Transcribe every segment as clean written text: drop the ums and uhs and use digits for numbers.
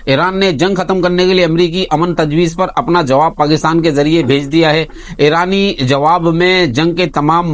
ایران نے جنگ ختم کرنے کے لیے امریکی امن تجویز پر اپنا جواب پاکستان کے ذریعے بھیج دیا ہے۔ ایرانی جواب میں جنگ کے تمام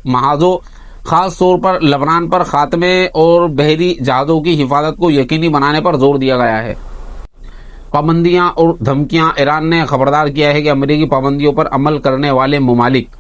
محاذوں خاص طور پر لبنان پر خاتمے اور بحری جہازوں کی حفاظت کو یقینی بنانے پر زور دیا گیا ہے۔ پابندیاں اور دھمکیاں۔ ایران نے خبردار کیا ہے کہ امریکی پابندیوں پر عمل کرنے والے ممالک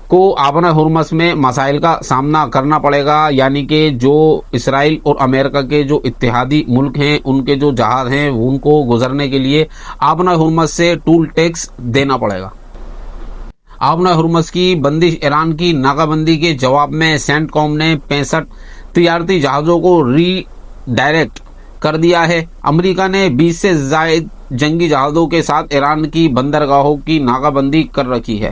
کو آبنہ ہرمز میں مسائل کا سامنا کرنا پڑے گا، یعنی کہ جو اسرائیل اور امریکہ کے جو اتحادی ملک ہیں ان کے جو جہاز ہیں ان کو گزرنے کے لیے آبنہ ہرمز سے ٹول ٹیکس دینا پڑے گا۔ آبنہ ہرمز کی بندش۔ ایران کی ناکہ بندی کے جواب میں سینٹ کام نے 65 تجارتی جہازوں کو ری ڈائریکٹ کر دیا ہے۔ امریکہ نے 20 سے زائد جنگی جہازوں کے ساتھ ایران کی بندرگاہوں کی ناکہ بندی کر رکھی ہے۔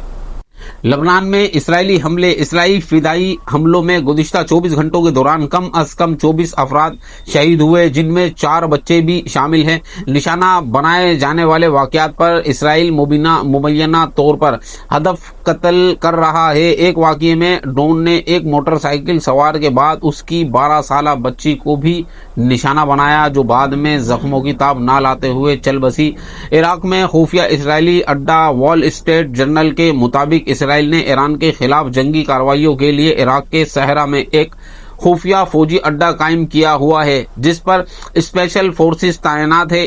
لبنان میں اسرائیلی حملے۔ اسرائیلی فدائی حملوں میں گزشتہ 24 گھنٹوں کے دوران کم از کم 24 افراد شہید ہوئے، جن میں 4 بچے بھی شامل ہیں۔ نشانہ بنائے جانے والے واقعات پر اسرائیل مبینہ طور پر ہدف قتل کر رہا ہے۔ ایک واقعے میں ڈرون نے ایک موٹر سائیکل سوار کے بعد اس کی 12 سالہ بچی کو بھی نشانہ بنایا، جو بعد میں زخموں کی تاب نہ لاتے ہوئے چل بسی۔ عراق میں خفیہ اسرائیلی اڈہ۔ وال اسٹریٹ جرنل کے مطابق اسرائیل نے ایران کے خلاف جنگی کارروائیوں کے لیے عراق کے صحرا میں ایک خفیہ فوجی اڈہ قائم کیا ہوا ہے، جس پر اسپیشل فورسز تعینات ہے۔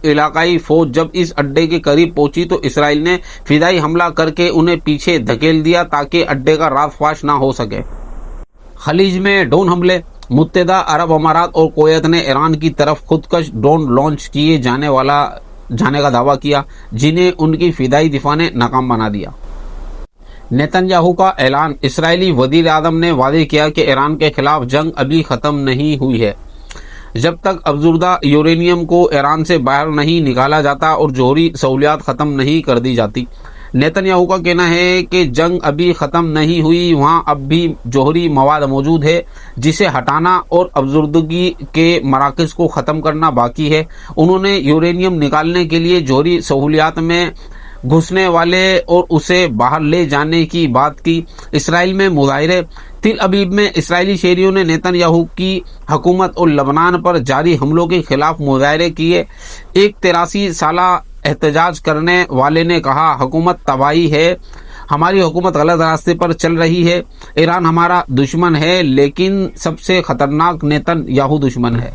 علاقائی فوج جب اس اڈے کے قریب پہنچی تو اسرائیل نے فدائی حملہ کر کے انہیں پیچھے دھکیل دیا تاکہ اڈے کا راز فاش نہ ہو سکے۔ خلیج میں ڈرون حملے۔ متحدہ عرب امارات اور کویت نے ایران کی طرف خودکش ڈرون لانچ کیے جانے کا دعویٰ کیا، جنہیں ان کی فدائی دفاع نے ناکام بنا دیا۔ نیتن یاہو کا اعلان۔ اسرائیلی وزیر اعظم نے واضح کیا کہ ایران کے خلاف جنگ ابھی ختم نہیں ہوئی ہے۔ جب تک افزودہ یورینیم کو ایران سے باہر نہیں نکالا جاتا اور جوہری سہولیات ختم نہیں کر دی جاتی۔ نیتن یاہو کا کہنا ہے کہ جنگ ابھی ختم نہیں ہوئی، وہاں اب بھی جوہری مواد موجود ہے جسے ہٹانا اور افزودگی کے مراکز کو ختم کرنا باقی ہے۔ انہوں نے یورینیم نکالنے کے لیے جوہری سہولیات میں گھسنے والے اور اسے باہر لے جانے کی بات کی۔ اسرائیل میں مظاہرے۔ تل ابیب میں اسرائیلی شہریوں نے نیتن یاہو کی حکومت اور لبنان پر جاری حملوں کے خلاف مظاہرے کیے۔ ایک 83 سالہ احتجاج کرنے والے نے کہا، حکومت تباہی ہے، ہماری حکومت غلط راستے پر چل رہی ہے، ایران ہمارا دشمن ہے لیکن سب سے خطرناک نیتن یاہو دشمن ہے۔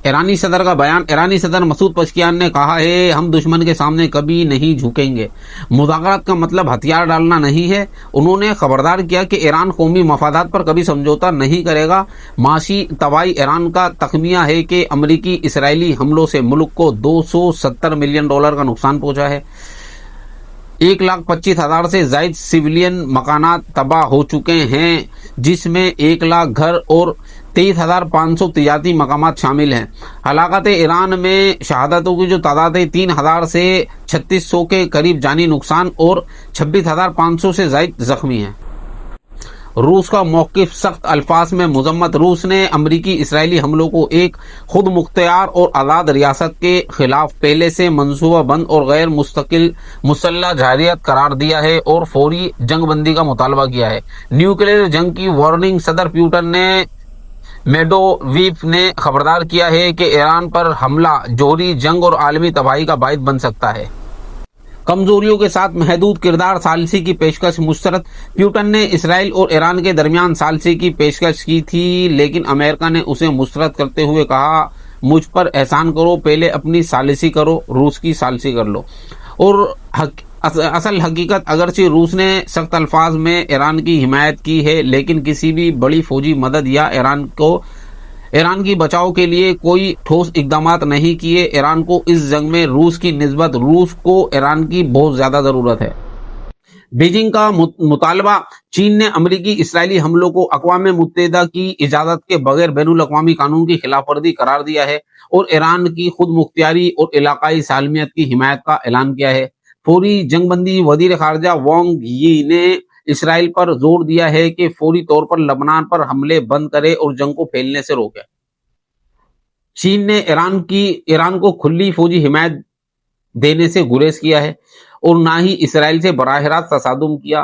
ایرانی صدر کا بیان۔ ایرانی صدر مسعود پزشکیان نے کہا ہے، ہم دشمن کے سامنے کبھی نہیں جھکیں گے۔ مذاکرات کا مطلب ہتھیار ڈالنا نہیں ہے۔ انہوں نے خبردار کیا کہ ایران قومی مفادات پر کبھی سمجھوتا نہیں کرے گا۔ معاشی تباہی۔ ایران کا تخمینہ ہے کہ امریکی اسرائیلی حملوں سے ملک کو $270 ملین کا نقصان پہنچا ہے۔ 1,25,000 سے زائد سویلین مکانات تباہ ہو چکے ہیں، جس میں 1 لاکھ گھر اور 23,500 تجارتی مقامات شامل ہیں۔ ہلاکت ایران میں شہادتوں کی جو تعداد ہے 3,000 سے 3,600 کے قریب جانی نقصان اور 26,500 سے زائد زخمی ہیں۔ روس کا موقف۔ سخت الفاظ میں مذمت۔ روس نے امریکی اسرائیلی حملوں کو ایک خود مختار اور آزاد ریاست کے خلاف پہلے سے منصوبہ بند اور غیر مستقل مسلح جارحیت قرار دیا ہے اور فوری جنگ بندی کا مطالبہ کیا ہے۔ نیوکلیئر جنگ کی وارننگ۔ صدر پیوٹن نے میڈویف نے خبردار کیا ہے کہ ایران پر حملہ جوہری جنگ اور عالمی تباہی کا باعث بن سکتا ہے۔ کمزوریوں کے ساتھ محدود کردار۔ ثالثی کی پیشکش مسترد۔ پیوٹن نے اسرائیل اور ایران کے درمیان ثالثی کی پیشکش کی تھی، لیکن امریکہ نے اسے مسترد کرتے ہوئے کہا، مجھ پر احسان کرو، پہلے اپنی ثالثی کرو، روس کی ثالثی کر لو۔ اور اصل حقیقت، اگرچہ روس نے سخت الفاظ میں ایران کی حمایت کی ہے، لیکن کسی بھی بڑی فوجی مدد یا ایران کی بچاؤ کے لیے کوئی ٹھوس اقدامات نہیں کیے۔ ایران کو اس جنگ میں روس کی نسبت روس کو ایران کی بہت زیادہ ضرورت ہے۔ بیجنگ کا مطالبہ۔ چین نے امریکی اسرائیلی حملوں کو اقوام متحدہ کی اجازت کے بغیر بین الاقوامی قانون کی خلاف ورزی قرار دیا ہے اور ایران کی خود مختاری اور علاقائی سالمیت کی حمایت کا اعلان کیا ہے۔ فوری جنگ بندی۔ وزیر خارجہ وانگ یی نے اسرائیل پر زور دیا ہے کہ فوری طور پر لبنان پر حملے بند کرے اور جنگ کو پھیلنے سے روکے۔ چین نے ایران کو کھلی فوجی حمایت دینے سے گریز کیا ہے اور نہ ہی اسرائیل سے براہ راست تصادم کیا۔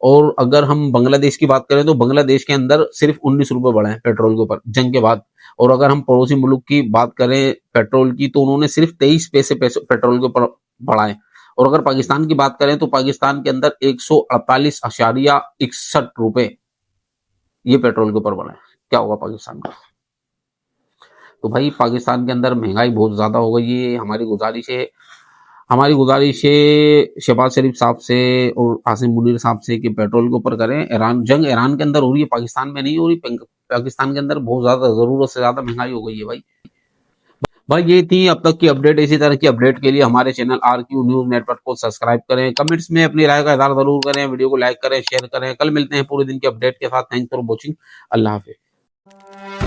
اور اگر ہم بنگلہ دیش کی بات کریں تو بنگلہ دیش کے اندر صرف 19 روپے بڑھے ہیں پیٹرول کے اوپر جنگ کے بعد. اور اگر ہم پڑوسی ملک کی بات کریں پیٹرول کی تو انہوں نے صرف 23 پیسے پیٹرول کے اوپر بڑھائے. اور اگر پاکستان کی بات کریں تو پاکستان کے اندر 148.61 روپے یہ پیٹرول کے اوپر بڑھائے. کیا ہوگا پاکستان کا؟ تو بھائی پاکستان کے اندر مہنگائی بہت زیادہ ہو گئی ہے. ہماری گزارش ہے شہباز شریف صاحب سے اور عاصم منیر صاحب سے کہ پیٹرول کے اوپر کریں. جنگ ایران کے اندر ہو رہی ہے، پاکستان میں نہیں ہو رہی. پاکستان کے اندر بہت زیادہ ضرورت سے زیادہ مہنگائی ہو گئی ہے بھائی یہ تھی اب تک کی اپڈیٹ. اسی طرح کی اپڈیٹ کے لیے ہمارے channel RQ news network کو سبسکرائب کریں. کمنٹس میں اپنی رائے کا اظہار ضرور کریں. ویڈیو کو لائک کریں، شیئر کریں. کل ملتے ہیں پورے دن کے اپڈیٹ کے ساتھ. Thank for watching. اللہ حافظ.